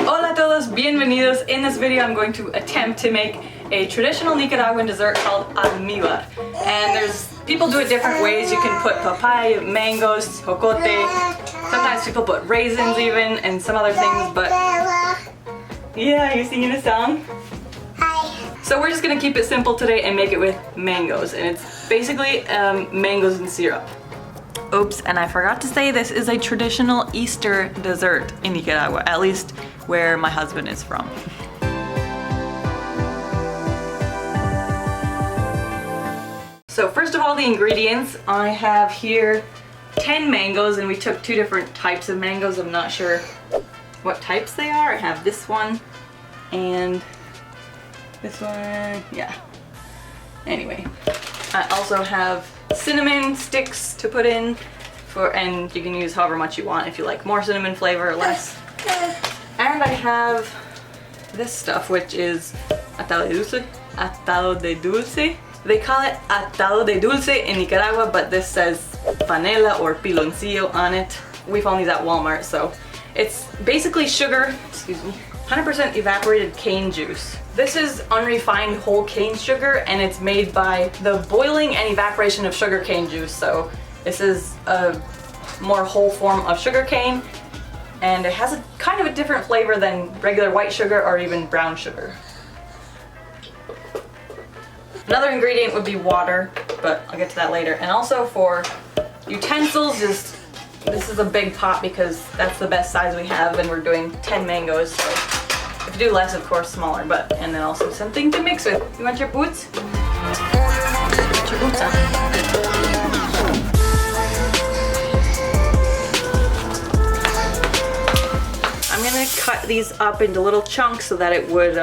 Hola a todos, bienvenidos. In this video I'm going to attempt to make a traditional Nicaraguan dessert called almíbar. And people do it different ways. You can put papaya, mangoes, jocote, sometimes people put raisins even, and some other things, but yeah, you singing a song? Hi. So we're just gonna keep it simple today and make it with mangoes, and it's basically mangoes and syrup. Oops, and I forgot to say this is a traditional Easter dessert in Nicaragua, at least where my husband is from. So first of all, the ingredients. I have here 10 mangoes, and we took two different types of mangoes. I'm not sure what types they are. I have this one and this one, yeah. Anyway, I also have cinnamon sticks to put in, and you can use however much you want if you like more cinnamon flavor or less. And I have this stuff, which is atado de dulce. Atado de dulce. They call it atado de dulce in Nicaragua, but this says panela or piloncillo on it. We found these at Walmart, so it's basically sugar, 100% evaporated cane juice. This is unrefined whole cane sugar, and it's made by the boiling and evaporation of sugar cane juice. So this is a more whole form of sugar cane, and it has a kind of a different flavor than regular white sugar or even brown sugar. Another ingredient would be water, but I'll get to that later. And also for utensils, this is a big pot because that's the best size we have, and we're doing 10 mangoes. So if you do less, of course, smaller, and then also something to mix with. You want your boots? Put your boots on. I'm gonna cut these up into little chunks so that it would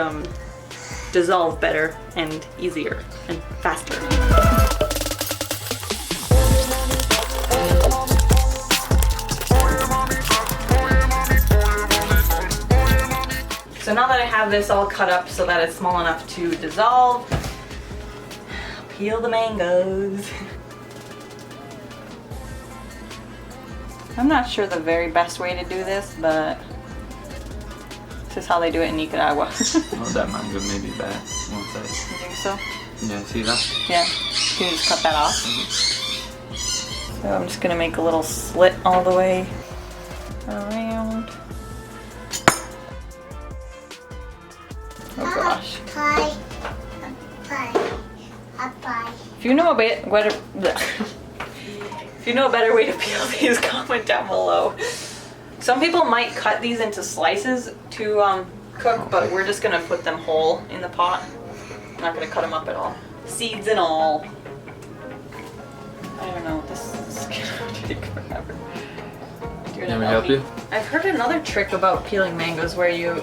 dissolve better and easier and faster. So now that I have this all cut up so that it's small enough to dissolve, I'll peel the mangoes. I'm not sure the very best way to do this, but this is how they do it in Nicaragua. Oh, that mango may be bad. One side. You think so? Yeah, see that? Yeah. Can you just cut that off? So I'm just gonna make a little slit all the way around. Oh gosh. If you know a better way to peel these, comment down below. Some people might cut these into slices to cook, but we're just gonna put them whole in the pot. I'm not gonna cut them up at all. Seeds and all. I don't know, this is gonna take forever. Can we help you? I've heard another trick about peeling mangoes where you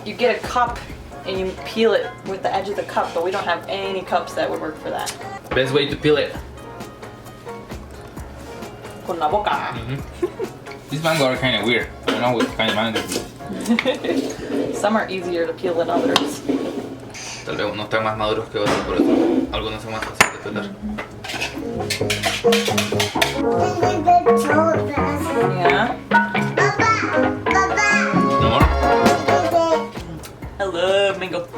get a cup and you peel it with the edge of the cup, but we don't have any cups that would work for that. Best way to peel it. Con la boca. These mango are kind of weird. I don't know what kind of mango it is. Some are easier to peel than others. Tal vez unos están más maduros que otros, por eso algunos son más fáciles de pelar. Yeah. No more? I love mango.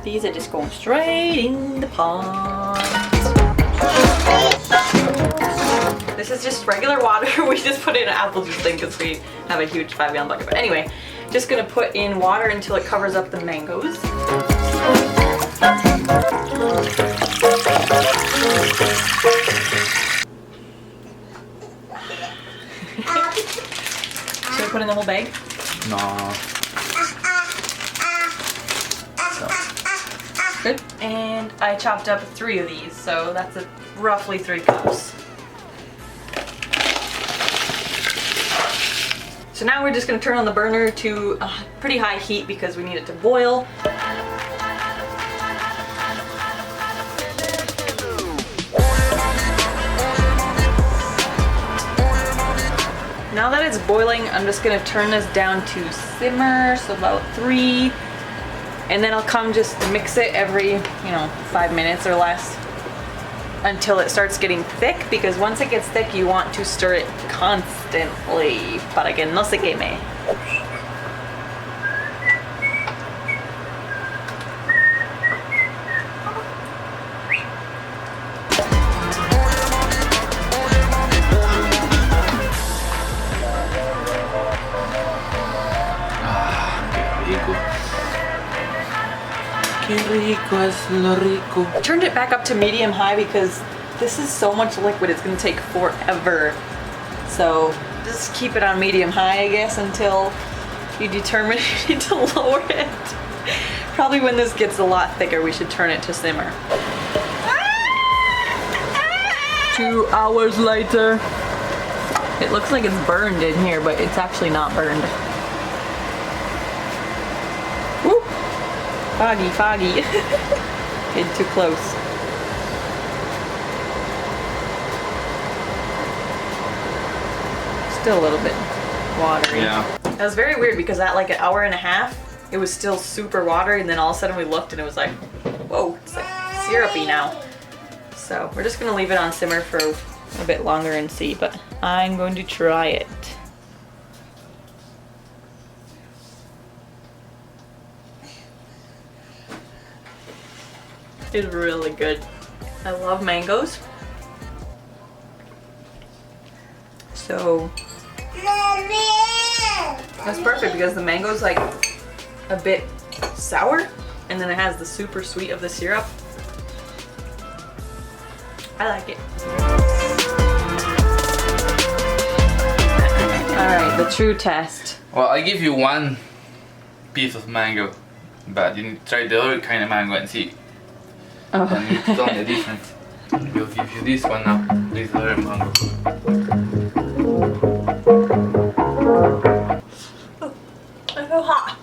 These are just going straight in the pot. This is just regular water. We just put in an apple juice thing because we have a huge 5-gallon bucket. But anyway, just gonna put in water until it covers up the mangoes. Should I put in the whole bag? No. So, good. And I chopped up 3 of these, so that's roughly 3 cups. So now we're just going to turn on the burner to a pretty high heat because we need it to boil. Now that it's boiling, I'm just going to turn this down to simmer, so about 3. And then I'll come just mix it every, 5 minutes or less. until it starts getting thick, because once it gets thick, you want to stir it constantly para que no se queme. Qué rico es lo rico. I turned it back up to medium high because this is so much liquid, it's gonna take forever. So just keep it on medium high, I guess, until you determine you need to lower it. Probably when this gets a lot thicker, we should turn it to simmer. 2 hours later. It looks like it's burned in here, but it's actually not burned. Woo! Foggy, foggy. Getting too close. Still a little bit watery. Yeah. That was very weird because at like an hour and a half, it was still super watery, and then all of a sudden we looked and it was like, whoa, it's like syrupy now. So we're just gonna leave it on simmer for a bit longer and see, but I'm going to try it. It's really good. I love mangoes. So that's perfect because the mango's like a bit sour and then it has the super sweet of the syrup. I like it. Alright, the true test. Well, I give you one piece of mango, but you need to try the other kind of mango and see. Oh. And you tell me the difference. We'll give you this one now. This other mango. It's so hot.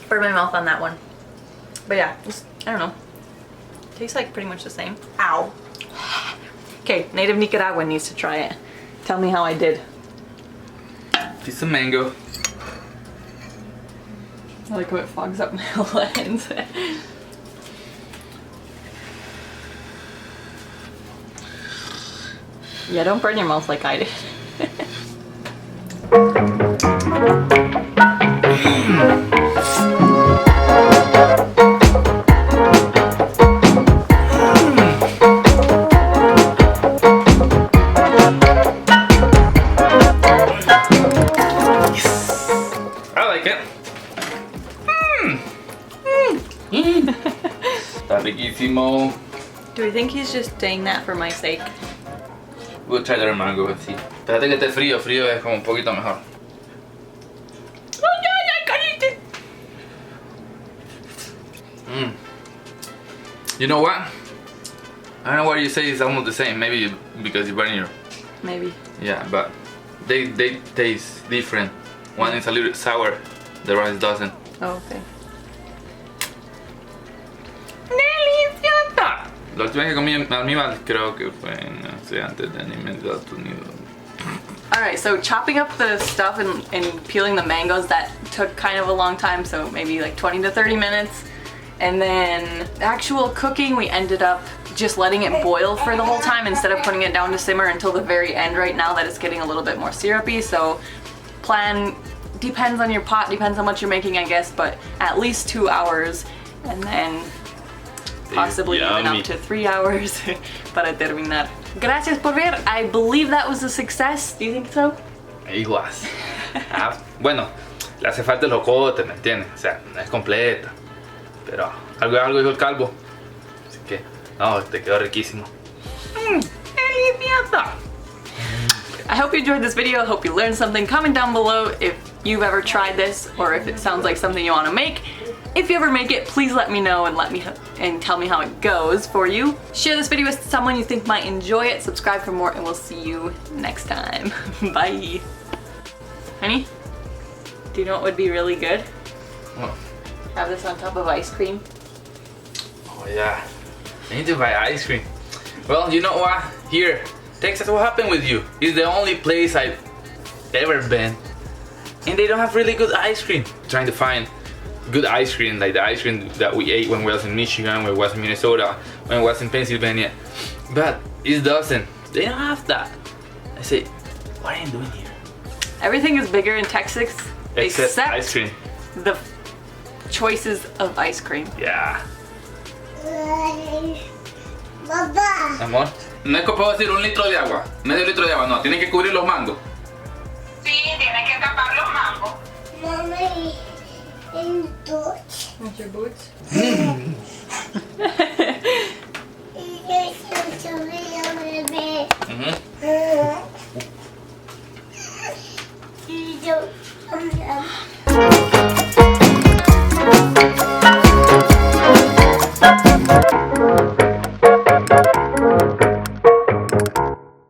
Burn my mouth on that one. But yeah, just, I don't know. Tastes like pretty much the same. Ow. Okay, native Nicaraguan needs to try it. Tell me how I did. Piece of mango. I like how it fogs up my lens. Yeah, don't burn your mouth like I did. I like it. Está riquísimo. Do we think he's just saying that for my sake? We'll try the other mango and see. Espérate que esté frío, frío es como un poquito mejor. You know what? I don't know what you say is almost the same. Maybe because you burn your. Maybe. Yeah, but they taste different. One is a little sour, the rest doesn't. Oh, okay. ¡Deliciosa! La última vez que comí almíbar creo que fue en Estudiantes de Estados Unidos. Alright, so chopping up the stuff and peeling the mangoes, that took kind of a long time, so maybe like 20 to 30 minutes. And then actual cooking, we ended up just letting it boil for the whole time instead of putting it down to simmer until the very end right now that it's getting a little bit more syrupy. So plan, depends on your pot, depends on what you're making, I guess, but at least 2 hours, and then possibly even up to 3 hours para terminar. Gracias por ver. I believe that was a success. Do you think so? It was. Bueno, le hace falta el jocote, ¿me entiendes? O sea, no es completa. Pero algo dijo el calvo. Así que, no, te quedó riquísimo. ¡Deliciosa! I hope you enjoyed this video. I hope you learned something. Comment down below if you've ever tried this or if it sounds like something you want to make. If you ever make it, please let me know and tell me how it goes for you. Share this video with someone you think might enjoy it. Subscribe for more, and we'll see you next time. Bye. Honey, do you know what would be really good? What? Have this on top of ice cream. Oh yeah, I need to buy ice cream. Well, you know what? Here, Texas, what happened with you? It's the only place I've ever been, and they don't have really good ice cream. I'm trying to find good ice cream, like the ice cream that we ate when we was in Michigan, when we was in Minnesota, when we was in Pennsylvania. But it doesn't. They don't have that. I say, what are you doing here? Everything is bigger in Texas Except ice cream. the choices of ice cream. Yeah. Papá. Amor, no es que puedo decir 1 litro de agua, medio litro de agua, no, tienen que cubrir los mangos. Sí, tienes que tapar los mangos. Mommy, in Dutch. With your boots? Ujú.